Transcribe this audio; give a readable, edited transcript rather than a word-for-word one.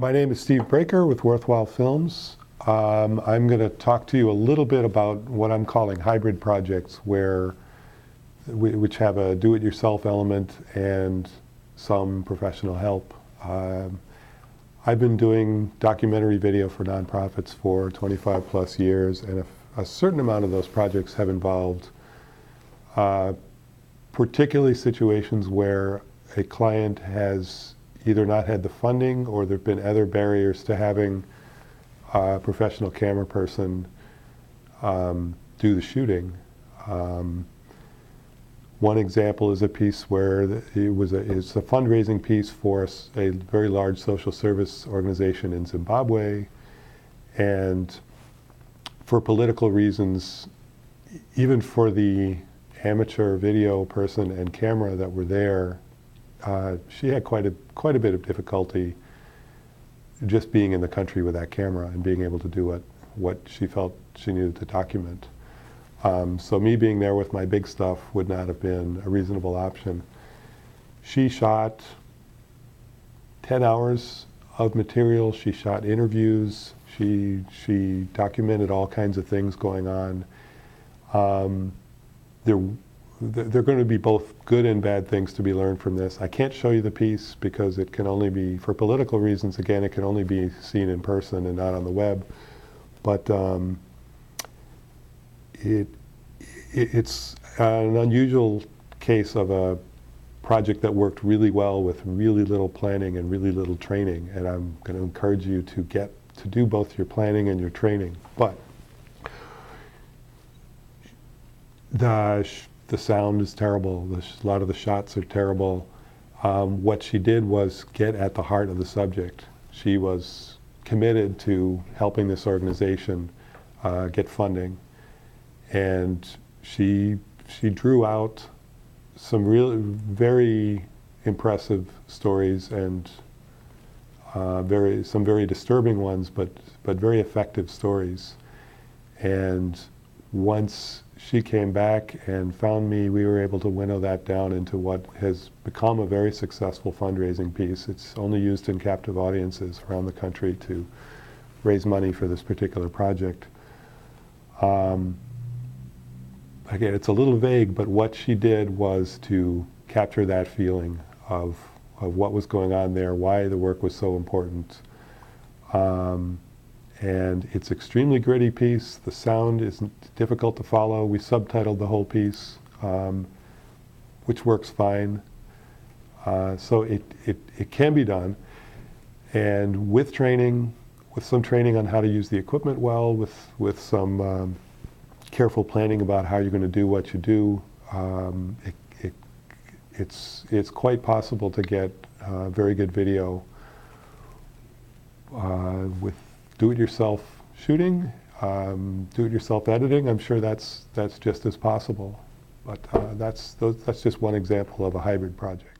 My name is Steve Breaker with Worthwhile Films. I'm going to talk to you a little bit about what I'm calling hybrid projects, which have a do-it-yourself element and some professional help. I've been doing documentary video for nonprofits for 25 plus years, and a certain amount of those projects have involved particularly situations where a client has either not had the funding or there have been other barriers to having a professional camera person do the shooting. One example is a piece where it's a fundraising piece for a very large social service organization in Zimbabwe, and for political reasons, even for the amateur video person and camera that were there, she had quite a bit of difficulty just being in the country with that camera and being able to do what she felt she needed to document. So me being there with my big stuff would not have been a reasonable option. She shot 10 hours of material. She shot interviews. She documented all kinds of things going on. There are going to be both good and bad things to be learned from this. I can't show you the piece because it can only be, for political reasons, again, it can only be seen in person and not on the web. But it's an unusual case of a project that worked really well with really little planning and really little training. And I'm going to encourage you to do both your planning and your training. But the sound is terrible. A lot of the shots are terrible. What she did was get at the heart of the subject. She was committed to helping this organization get funding, and she drew out some very impressive stories and some very disturbing ones, but very effective stories. And once she came back and found me, we were able to winnow that down into what has become a very successful fundraising piece. It's only used in captive audiences around the country to raise money for this particular project. Again, it's a little vague, but what she did was to capture that feeling of what was going on there, why the work was so important. And it's extremely gritty piece. The sound is difficult to follow. We subtitled the whole piece, which works fine. So it can be done. And with training, with some training on how to use the equipment well, with some careful planning about how you're going to do what you do, it's quite possible to get very good video with do-it-yourself shooting, do-it-yourself editing. I'm sure that's just as possible. But that's just one example of a hybrid project.